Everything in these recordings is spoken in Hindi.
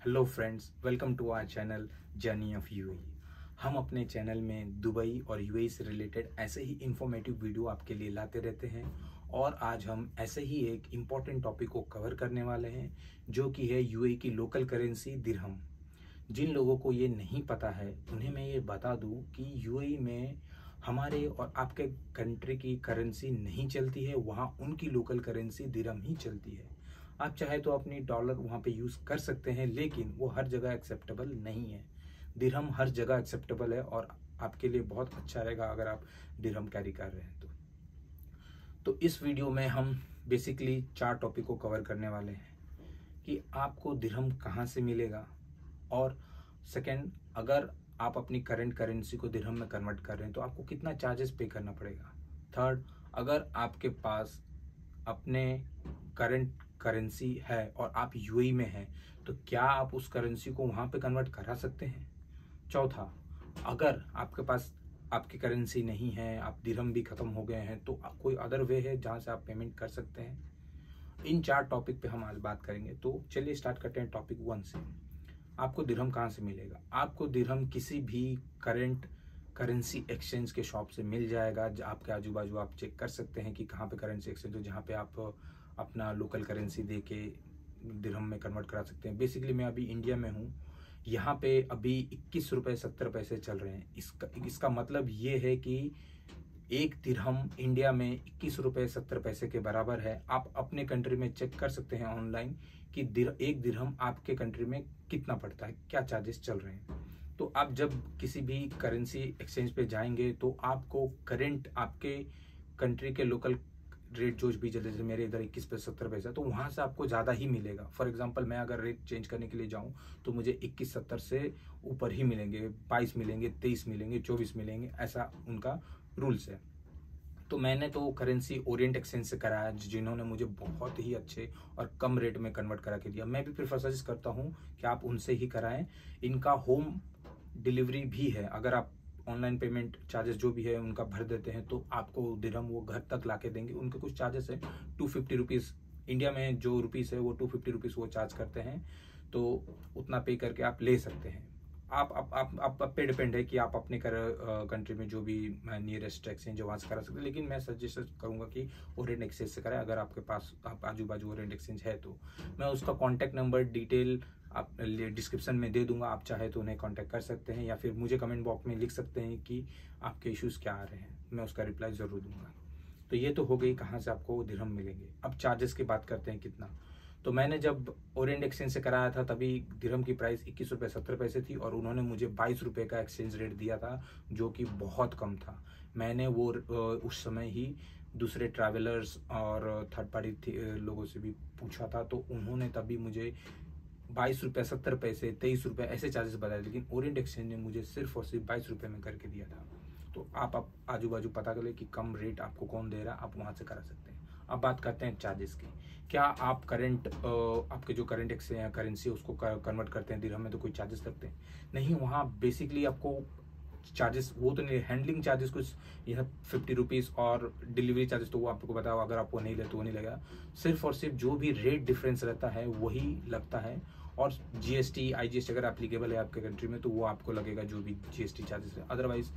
Hello friends, welcome to our channel journey of UAE. हम अपने चैनल में दुबई और यूएई से रिलेटेड ऐसे ही इंफॉर्मेटिव वीडियो आपके लिए लाते रहते हैं और आज हम ऐसे ही एक इम्पॉर्टेंट टॉपिक को कवर करने वाले हैं जो कि है यूएई की लोकल करेंसी दिरहम। जिन लोगों को ये नहीं पता है उन्हें मैं ये बता दूं कि यूएई में हमारे और आपके कंट्री की करेंसी नहीं चलती है, वहाँ उनकी लोकल करेंसी दिरहम ही चलती है। आप चाहे तो अपनी डॉलर वहाँ पे यूज़ कर सकते हैं, लेकिन वो हर जगह एक्सेप्टेबल नहीं है। दिरहम हर जगह एक्सेप्टेबल है और आपके लिए बहुत अच्छा रहेगा अगर आप दिरहम कैरी कर रहे हैं तो इस वीडियो में हम बेसिकली 4 टॉपिक को कवर करने वाले हैं कि आपको दिरहम कहाँ से मिलेगा, और सेकंड, अगर आप अपनी करंट करेंसी को दिरहम में कन्वर्ट कर रहे हैं तो आपको कितना चार्जेस पे करना पड़ेगा। थर्ड, अगर आपके पास अपने करंट करेंसी है और आप यूएई में हैं तो क्या आप उस करेंसी को वहाँ पे कन्वर्ट करा सकते हैं। चौथा, अगर आपके पास आपकी करेंसी नहीं है, आप दिरहम भी ख़त्म हो गए हैं, तो कोई अदर वे है जहाँ से आप पेमेंट कर सकते हैं। इन 4 टॉपिक पे हम आज बात करेंगे। तो चलिए स्टार्ट करते हैं टॉपिक 1 से। आपको दिरहम कहाँ से मिलेगा। आपको दिरहम किसी भी करंट करेंसी एक्सचेंज के शॉप से मिल जाएगा। आपके आजू बाजू आप चेक कर सकते हैं कि कहाँ पे करेंसी एक्सचेंज हो जहाँ पे आप अपना लोकल करेंसी दे के दिरहम में कन्वर्ट करा सकते हैं। बेसिकली मैं अभी इंडिया में हूँ, यहाँ पे अभी 21 रुपये 70 पैसे चल रहे हैं। इसका मतलब ये है कि एक दिरहम इंडिया में 21 रुपये 70 पैसे के बराबर है। आप अपने कंट्री में चेक कर सकते हैं ऑनलाइन कि एक दिरहम आपके कंट्री में कितना पड़ता है, क्या चार्जेस चल रहे हैं। तो आप जब किसी भी करेंसी एक्सचेंज पे जाएंगे तो आपको करंट आपके कंट्री के लोकल रेट जो भी जैसे मेरे इधर 21 पे 70 पैसा, तो वहाँ से आपको ज़्यादा ही मिलेगा। फॉर एग्जांपल मैं अगर रेट चेंज करने के लिए जाऊँ तो मुझे 21-70 से ऊपर ही मिलेंगे, 22 मिलेंगे, 23 मिलेंगे, 24 मिलेंगे, ऐसा उनका रूल्स है। तो मैंने तो करेंसी ओरिएंट एक्सचेंज से कराया जिन्होंने मुझे बहुत ही अच्छे और कम रेट में कन्वर्ट करा के दिया। मैं भी प्रेफर सजेस्ट करता हूँ कि आप उनसे ही कराएं। इनका होम डिलीवरी भी है। अगर आप ऑनलाइन पेमेंट चार्जेस जो भी है उनका भर देते हैं तो आपको दिरहम वो घर तक ला के देंगे। उनके कुछ चार्जेस है 250 रुपीज़, इंडिया में जो रुपीज़ है वो 250 रुपीज़ वो चार्ज करते हैं, तो उतना पे करके आप ले सकते हैं। आप पे डिपेंड है कि आप अपने कंट्री में जो भी नियरेस्ट एक्सचेंज है वहाँ से करा सकते हैं, लेकिन मैं सजेस्ट करूँगा कि ओरिएंट एक्सचेंज से कराएं। अगर आपके पास आप आजू बाजू ओरिएंट एक्सचेंज है तो मैं उसका कॉन्टैक्ट नंबर डिटेल आप डिस्क्रिप्शन में दे दूंगा। आप चाहे तो उन्हें कांटेक्ट कर सकते हैं या फिर मुझे कमेंट बॉक्स में लिख सकते हैं कि आपके इश्यूज़ क्या आ रहे हैं, मैं उसका रिप्लाई ज़रूर दूंगा। तो ये तो हो गई कहाँ से आपको दिरहम मिलेंगे। अब चार्जेस की बात करते हैं कितना। तो मैंने जब ओरिएंट एक्सचेंज से कराया था तभी दिरहम की प्राइस 21 रुपये 70 पैसे थी और उन्होंने मुझे 22 रुपये का एक्सचेंज रेट दिया था जो कि बहुत कम था। मैंने वो उस समय ही दूसरे ट्रैवलर्स और थर्ड पार्टी लोगों से भी पूछा था, तो उन्होंने तभी मुझे 22 रुपये 70 पैसे 23 रुपये ऐसे चार्जेस बताए, लेकिन ओरिएंट एक्सचेंज ने मुझे सिर्फ और सिर्फ 22 रुपये में करके दिया था। तो आप आजू बाजू पता करें कि कम रेट आपको कौन दे रहा है, आप वहाँ से करा सकते हैं। अब बात करते हैं चार्जेस की। क्या आप आपके जो करंट करेंसी है उसको कन्वर्ट करते हैं दिरहम में तो कोई चार्जेस लगते हैं? नहीं, वहाँ बेसिकली आपको चार्जेस वो तो नहीं, हैंडलिंग चार्जेस कुछ यह 50 रुपीज़ और डिलीवरी चार्जेस तो वो आपको बताओ, अगर आप वो नहीं ले तो वो नहीं लगेगा। सिर्फ और सिर्फ जो भी रेट डिफरेंस रहता है वही लगता है, और जीएसटी आईजीएसटी अगर एप्लीकेबल है आपके कंट्री में तो वो आपको लगेगा जो भी जीएसटी चार्जेस है। अदरवाइज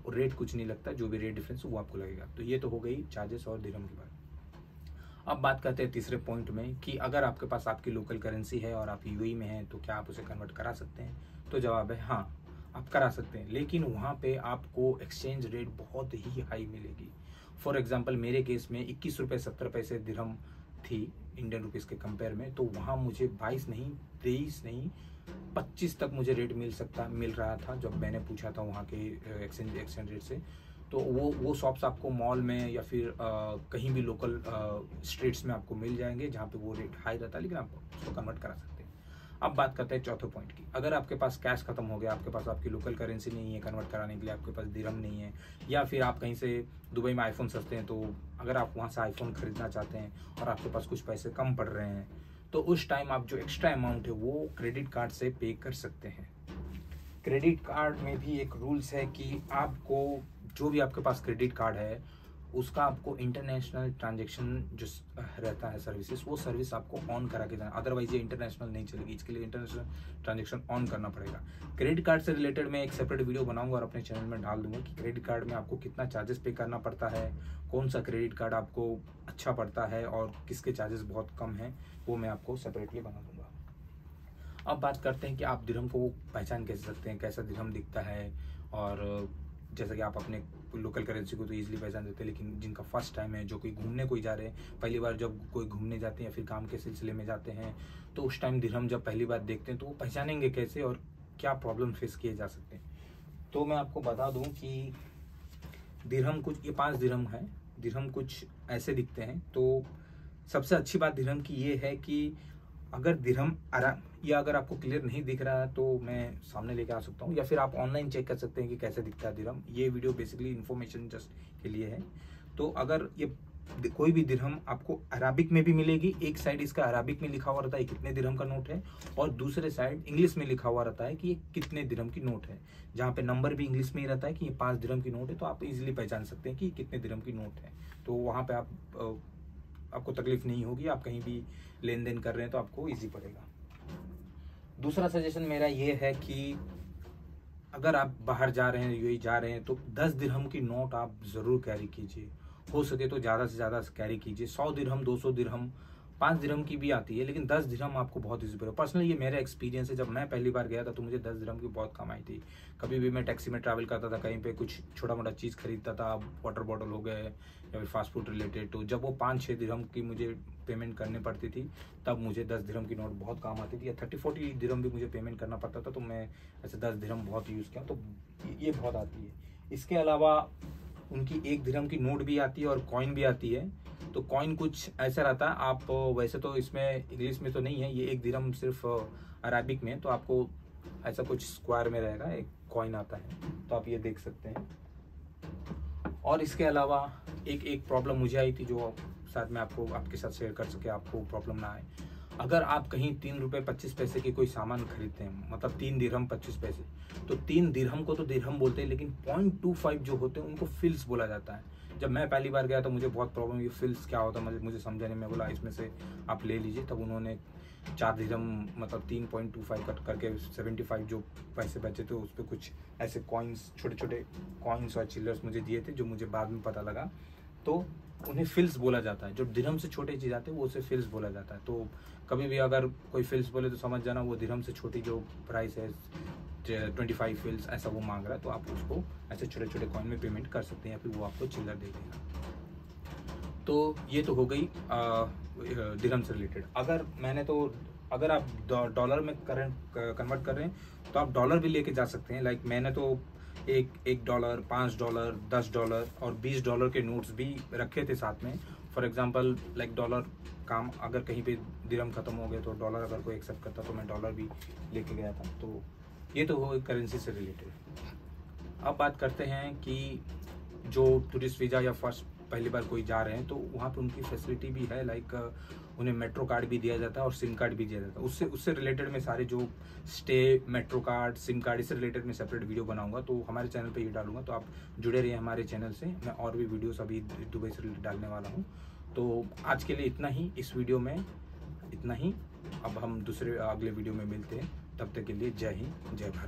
रेट कुछ नहीं लगता, जो भी रेट डिफरेंस वो आपको लगेगा। तो ये तो हो गई चार्जेस और दिरहम की बात। अब बात करते हैं तीसरे पॉइंट में कि अगर आपके पास आपकी लोकल करेंसी है और आप यूएई में हैं तो क्या आप उसे कन्वर्ट करा सकते हैं। तो जवाब है हाँ, आप करा सकते हैं, लेकिन वहाँ पे आपको एक्सचेंज रेट बहुत ही हाई मिलेगी। फॉर एग्जांपल मेरे केस में 21 रुपये 70 पैसे दिरहम थी इंडियन रुपीज़ के कंपेयर में, तो वहाँ मुझे 22 नहीं, 23 नहीं, 25 तक मुझे रेट मिल रहा था जब मैंने पूछा था वहाँ के एक्सचेंज रेट से। तो वो शॉप्स आपको मॉल में या फिर कहीं भी लोकल स्ट्रीट्स में आपको मिल जाएंगे जहाँ पे वो रेट हाई रहता है, लेकिन आप उसको कन्वर्ट करा सकते हैं। अब बात करते हैं चौथे पॉइंट की। अगर आपके पास कैश खत्म हो गया, आपके पास आपकी लोकल करेंसी नहीं है कन्वर्ट कराने के लिए, आपके पास दिरहम नहीं है, या फिर आप कहीं से दुबई में आईफोन सस्ते हैं, तो अगर आप वहाँ से आईफोन खरीदना चाहते हैं और आपके पास कुछ पैसे कम पड़ रहे हैं तो उस टाइम आप जो एक्स्ट्रा अमाउंट है वो क्रेडिट कार्ड से पे कर सकते हैं। क्रेडिट कार्ड में भी एक रूल्स है कि आपको जो भी आपके पास क्रेडिट कार्ड है उसका आपको इंटरनेशनल ट्रांजेक्शन जो रहता है सर्विसेज, वो सर्विस आपको ऑन करा के जाना, अदरवाइज ये इंटरनेशनल नहीं चलेगी। इसके लिए इंटरनेशनल ट्रांजेक्शन ऑन करना पड़ेगा। क्रेडिट कार्ड से रिलेटेड मैं एक सेपरेट वीडियो बनाऊंगा और अपने चैनल में डाल दूंगा कि क्रेडिट कार्ड में आपको कितना चार्जेस पे करना पड़ता है, कौन सा क्रेडिट कार्ड आपको अच्छा पड़ता है और किसके चार्जेस बहुत कम हैं, वो मैं आपको सेपरेटली बना दूंगा। अब बात करते हैं कि आप दिरहम को पहचान कैसे सकते हैं, कैसा दिरहम दिखता है। और जैसा कि आप अपने लोकल करेंसी को तो ईजिली पहचान सकते हैं, लेकिन जिनका फर्स्ट टाइम है, जो कोई घूमने कोई जा रहे हैं, पहली बार जब कोई घूमने जाते हैं या फिर काम के सिलसिले में जाते हैं, तो उस टाइम दिरहम जब पहली बार देखते हैं तो वो पहचानेंगे कैसे और क्या प्रॉब्लम फेस किए जा सकते हैं। तो मैं आपको बता दूं कि दिरहम कुछ, ये 5 दिरहम है। दिरहम कुछ ऐसे दिखते हैं। तो सबसे अच्छी बात दिरहम की ये है कि अगर दिरहम या अगर आपको क्लियर नहीं दिख रहा है तो मैं सामने लेके आ सकता हूँ, या फिर आप ऑनलाइन चेक कर सकते हैं कि कैसे दिखता है दिरहम। ये वीडियो बेसिकली इन्फॉर्मेशन जस्ट के लिए है। तो अगर ये कोई भी दिरहम आपको अराबिक में भी मिलेगी, एक साइड इसका अराबिक में लिखा हुआ रहता है कितने दिरहम का नोट है, और दूसरे साइड इंग्लिश में लिखा हुआ रहता है कि ये कितने दिरहम की नोट है, जहाँ पे नंबर भी इंग्लिश में ही रहता है कि ये 5 दिरहम की नोट है। तो आप इजीली पहचान सकते हैं कि कितने दिरहम की नोट है। तो वहाँ पे आपको तकलीफ नहीं होगी, आप कहीं भी लेन देन कर रहे हैं तो आपको इजी पड़ेगा। दूसरा सजेशन मेरा ये है कि अगर आप बाहर जा रहे हैं, यूएई जा रहे हैं, तो 10 दिरहम की नोट आप ज़रूर कैरी कीजिए। हो सके तो ज़्यादा से ज़्यादा कैरी कीजिए। 100 दिरहम, 200 दिरहम, 5 दिरहम की भी आती है, लेकिन 10 दिरहम आपको बहुत ईजी पड़ेगा। पर्सनली ये मेरा एक्सपीरियंस है। जब मैं पहली बार गया था तो मुझे 10 दिरहम की बहुत कम आई थी। कभी भी मैं टैक्सी में ट्रैवल करता था, कहीं पे कुछ छोटा मोटा चीज़ खरीदता था, वाटर बॉटल हो गए या फिर फास्ट फूड रिलेटेड, तो जब वो 5-6 दिरहम की मुझे पेमेंट करनी पड़ती थी, तब मुझे 10 दिरहम की नोट बहुत काम आती थी। या 30-40 दिरहम भी मुझे पेमेंट करना पड़ता था, तो मैं ऐसे 10 दिरहम बहुत यूज़ किया, तो ये बहुत आती है। इसके अलावा उनकी 1 दिरहम की नोट भी आती है और कॉइन भी आती है। तो कॉइन कुछ ऐसा रहता है, आप वैसे तो इसमें इंग्लिश में तो नहीं है, ये 1 दिरहम सिर्फ अराबिक में, तो आपको ऐसा कुछ स्क्वायर में रहेगा, एक कॉइन आता है, तो आप ये देख सकते हैं। और इसके अलावा एक प्रॉब्लम मुझे आई थी, जो शायद मैं आपके साथ शेयर कर सके, आपको प्रॉब्लम ना आए। अगर आप कहीं 3 रुपये 25 पैसे की कोई सामान खरीदते हैं, मतलब 3 दिरहम 25 पैसे, तो 3 दिरहम को तो दिरहम बोलते हैं, लेकिन 0.25 जो होते हैं उनको फिल्स बोला जाता है। जब मैं पहली बार गया तो मुझे बहुत प्रॉब्लम, ये फिल्स क्या होता है मुझे समझाने में, बोला इसमें से आप ले लीजिए। तब उन्होंने 4 दिरहम मतलब 3.25 कट करके 75 जो पैसे बचे थे उस पर कुछ ऐसे कॉइन्स, छोटे छोटे कॉइन्स और चिल्लर्स मुझे दिए थे, जो मुझे बाद में पता लगा। तो उन्हें फिल्स बोला जाता है। जो दिरहम से छोटे चीज़ आते हैं वो उसे फिल्स बोला जाता है। तो कभी भी अगर कोई फिल्स बोले तो समझ जाना वो दिरहम से छोटी जो प्राइस है 25 फिल्स ऐसा वो मांग रहा है। तो आप उसको ऐसे छोटे छोटे कॉइन में पेमेंट कर सकते हैं, या फिर वो आपको चिल्लर दे देगा। तो ये तो हो गई दिरहम से रिलेटेड। अगर आप डॉलर में कन्वर्ट कर रहे हैं तो आप डॉलर भी लेके जा सकते हैं। लाइक मैंने तो $1, $5, $10 और $20 के नोट्स भी रखे थे साथ में। फॉर एग्जांपल लाइक डॉलर काम, अगर कहीं पे दिरहम खत्म हो गए तो डॉलर अगर कोई एक्सेप्ट करता तो मैं डॉलर भी लेके गया था। तो ये तो हो करेंसी से रिलेटेड। अब बात करते हैं कि जो टूरिस्ट वीज़ा या फर्स्ट पहली बार कोई जा रहे हैं तो वहाँ पे उनकी फैसिलिटी भी है। लाइक उन्हें मेट्रो कार्ड भी दिया जाता है और सिम कार्ड भी दिया जाता है। उससे रिलेटेड में सारे जो stay, metro card, SIM card, इससे रिलेटेड मैं सेपरेट वीडियो बनाऊंगा, तो हमारे चैनल पे ये डालूंगा। तो आप जुड़े रहिए हमारे चैनल से। मैं और भी वीडियोस अभी दुबई से रिलेटेड डालने वाला हूँ। तो आज के लिए इतना ही, इस वीडियो में इतना ही। अब हम अगले वीडियो में मिलते हैं। तब तक के लिए जय हिंद, जय भारत।